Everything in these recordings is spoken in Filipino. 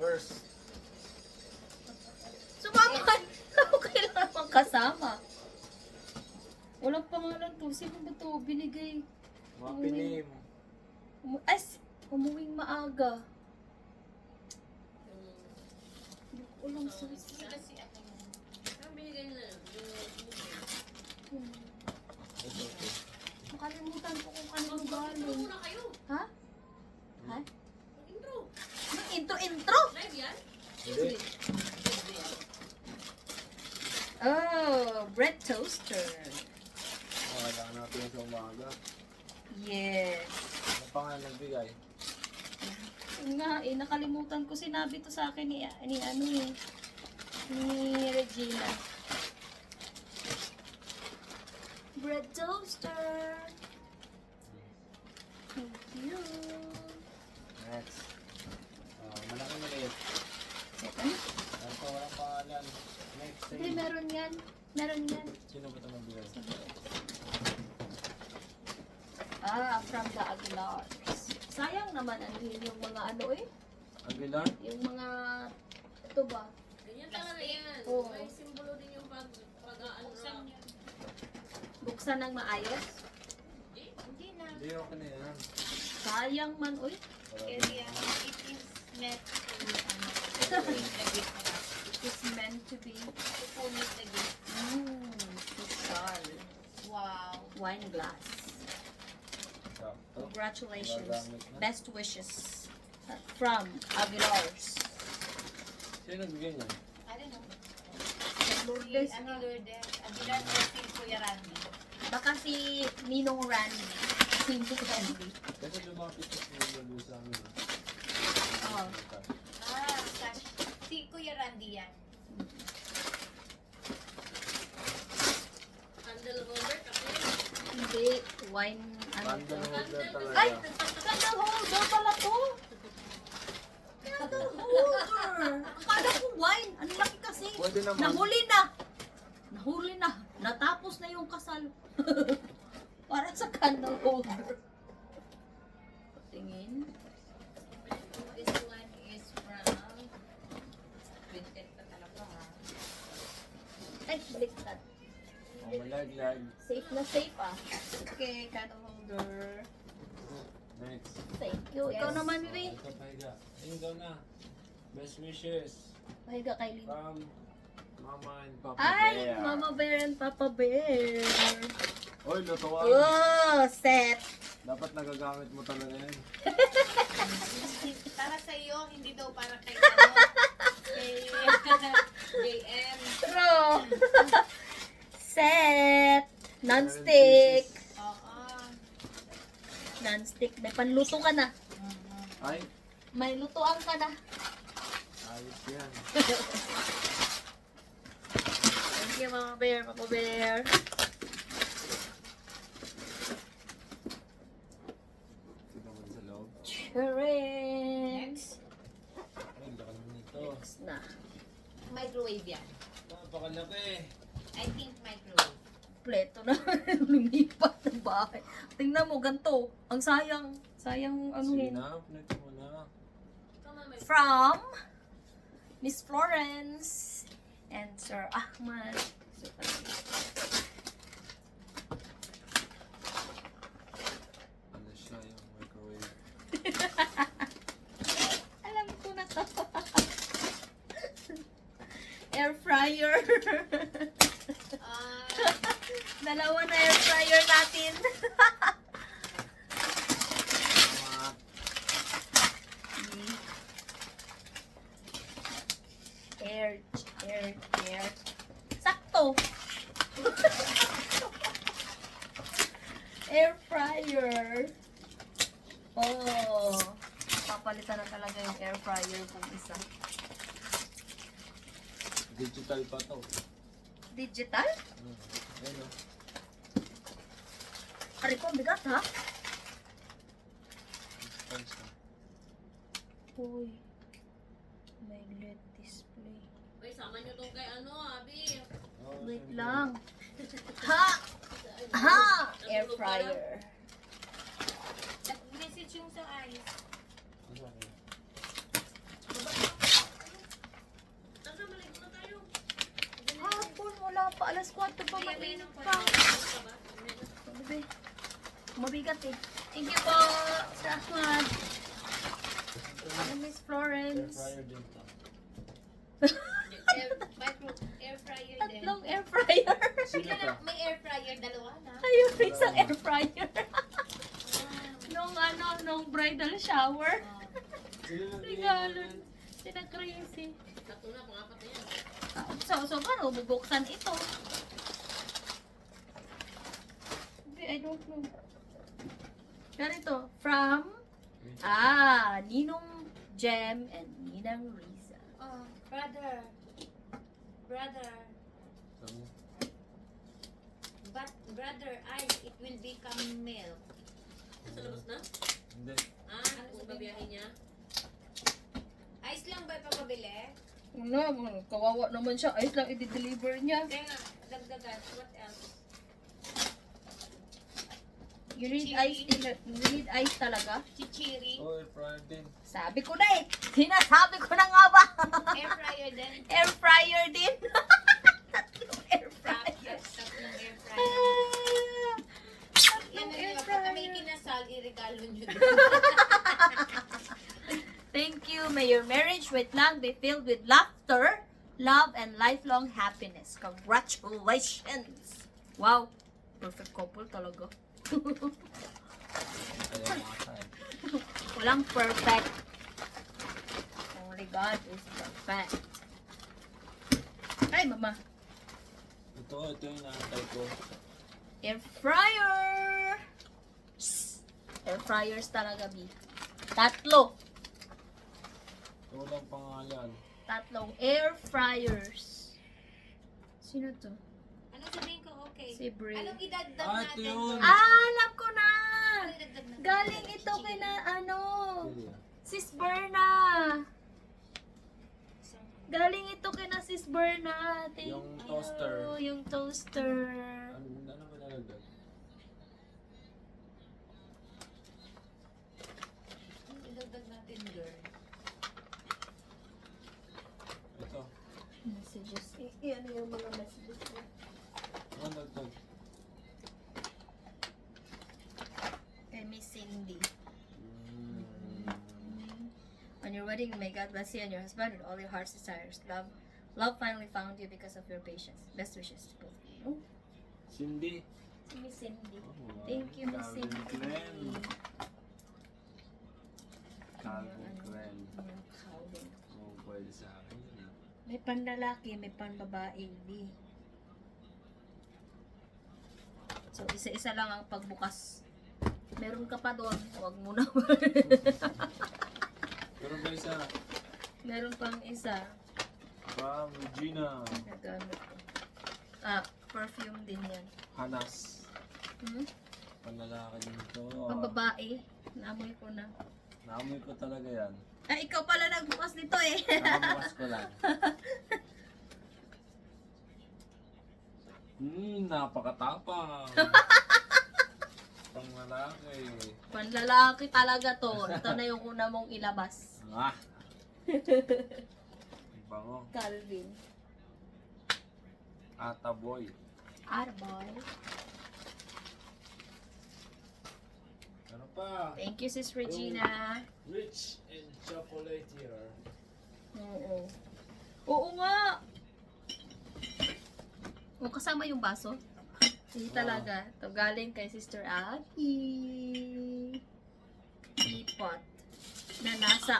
First. Sumama ka. Ako kailangan pang kasama. Walang pangalan to. Sino ba to? Binigay. Happy name. Umuwing maaga. Hindi ko alam sa Kasi ako. Ang binigay nila. Ito. Makalimutan ko kung anong Intro galing. muna kayo. Ha? Ha? Intro. Anong intro? Live yan? Hindi. Oh, bread toaster. Kailangan natin yung sa umaga. Yes. Ano pa nga nagbigay? Yun nga, nakalimutan ko. Sinabi to sa akin ni Regina. Bread toaster. Thank you. Next. Malaki maliit. Ito. Ito, walang pangalan. Next. Hindi, meron yan. Meron yan. Sino ba ito nagbigay? From the Aguilars. Sayang naman yung mga ano Aguilar? yung mga, ito ba? Ganyan talaga yan. Oo. May simbolo din yung pag-unwrap. Buksan ng maayos. Hindi na. Hindi, okay na yan. Sayang man, Area, it is meant to, It is meant to be. punit na gift. Social. Wow. Wine glass. Sakto. Congratulations. Magagamit na. Best wishes. From Aguilars. Sino nagbigay niya? I don't know. Lourdes. Si Lourdes. Aguilar o si Kuya Randy. Baka si Ninong Randy. Ninong Randy. Kasi lumapit sa sinulabu sa amin. Oh. Si Kuya Randy yan. Candle holder, kape. Hindi. Wine. Ano to? Candle holder talaga. Ay! Candle holder pala to! Candle holder! Akala ko wine. Ang laki kasi. Pwede naman. Nahuli na. Nahuli na. Natapos na yung kasal. Para sa candle holder. Tingin. This one is from Vinted pa talaga ha. Ay, baliktad. Oh, malaglag. Safe na safe ah. Okay, candle holder. Next. Thank you. Ikaw Yes. naman, Bibi. Ito, pahiga. Ayun daw na. Best wishes Pahiga kay Lynn. from Mama and Papa Ay, Bear. Mama Bear and Papa Bear. Oy, lutuan. Oh, set. Dapat nagagamit mo talaga yan. Para sa iyo, hindi daw para kay ano. Kay JM. True. Set. Non-stick. Oo. Non-stick. May panluto ka na. Ay, May lutuan ka na. ayos yan. Thank you, Mama Bear, Papa Bear. Ito naman sa loob. Correct. Ay, laki naman ito. Next na. Microwave yan. Napakalaki. I think microwave. Pleto na. Lumipat ng bahay. Tingnan mo, ganito. Ang sayang. Sayang ano Sige yun. na, pinito mo na. From Miss Florence and Sir Ahmad. Ano siya yung microwave? Alam ko na to. Air fryer. Dalawa na air fryer natin. Air. Sakto. Air fryer. Oh. Papalitan na talaga yung air fryer kung isa. Digital pa to. Digital? Ayun o. Ari ko, bigat ha? Sponge na. Uy. May LED display. Uy, sama nyo tong kay ano, Abi. Oh, Wait siyempre. lang. Ha! Ha! Air fryer. Nag-message yung sa ice. Ano ba yun? squat to pa Kaya may mainit nung pa. ba? Sabi, mabigat eh. Thank you po, Sir Ahmad. Miss Air Florence. fryer din to. Air fryer din. Tatlong air fryer. Sino to? May air fryer, dalawa na. Ayun, isang air fryer. Ah. nung bridal shower. Sino nang Regalo. Sina crazy. Tatlo na, pangapat na yan. So paano bubuksan ito? I don't know. Ganito, from Ninong Jem and Ninang Riza. Oh, brother. But brother, it will become milk. Sa labas na? Hindi. Kung babiyahin niya? Ice lang ba ipapabili? Kawawa naman siya. Ayos lang i-deliver niya. Kaya nga, dagdagan. What else? You need Chili. ice talaga? Chichiri. Oh, air fryer din. Sabi ko na eh. Sinasabi ko na nga ba? Air fryer din. Air fryer din. Tatlong air fryer. Tatlong air fryer. Ah, Yan Tatlong na air yun. Pag may fryer. kinasal, i-regalo nyo din. Thank you. May your marriage with Lang be filled with laughter, love, and lifelong happiness. Congratulations! Wow. Perfect couple talaga. Ayaw makakain. Walang perfect. Only God is perfect. Ay, mama. Ito yung nakatay ko. Air fryer! Air fryers talaga, B. Tatlo. Ito walang pangalan. Tatlong air fryers. Sino to? Anong sabihin ko? Okay. Si Brie. Anong idagdag Ah, ito natin? yun. doon? Alam ko na! Anong idagdag natin? Galing ito kay na, Sige. Sis Berna. Galing ito kay na Sis Berna. Thank Yung you. toaster. Yung toaster. Ano ba nalagay? Anong idagdag natin, girl? Ito. Messages. Iyan yung mga messages ko. Ano nagtag? Kay Miss Cindy. Mm. On your wedding, may God bless you and your husband with all your heart's desires. Love finally found you because of your patience. Best wishes to both of you. Cindy. Si Miss Cindy. Oh, Thank you, Miss Calvin Cindy. Klein. Calvin Klein. Calvin. Oh, pwede sa akin yun. May panlalaki, may panbabae. Di. So, isa-isa lang ang pagbukas. Meron ka pa doon. Huwag mo na. Pero ba isa? Meron pang isa. From Regina. Nagamit ko. Perfume din yan. Hanas. Hmm? Panlalaki nito. Pambabae. Naamoy ko na. Naamoy ko talaga yan. Ikaw pala nagbukas nito eh. Nakabukas ko lang. Napakatapang. Panglalaki. Panlalaki talaga to. Ito na yung una mong ilabas. Ah. Bango. Calvin. Ataboy. Arboy. Ano pa? Thank you, Sis Regina. Rich and chocolate here. Oo. Oo nga. O, kasama yung baso? Hindi talaga. Ito galing kay Sister Abby. Teapot. Na nasa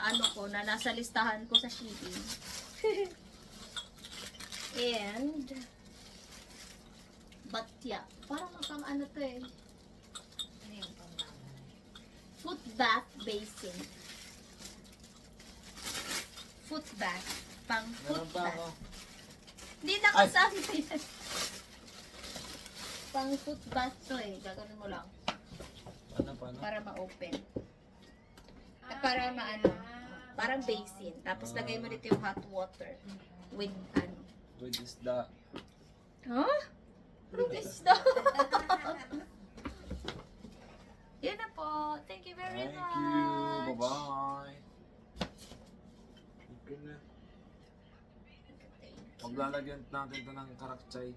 nasa listahan ko sa shipping. And, batya. Parang pang ano to eh. Ano yung pambangan? Foot bath basin. Foot bath. Pang foot Meron pa bath. ako. Hindi nakasama yan. Pang foot bath to eh. Gagawin mo lang. Ano pa? Ano? Para ma-open. Para maano. Parang basin. Tapos lagay mo dito yung hot water. With ano. With isda. Huh? Anong isda? Yun na po. Thank you very Thank much. you. Bye-bye. Okay na. Thank you. Maglalagyan natin ito ng karakchay.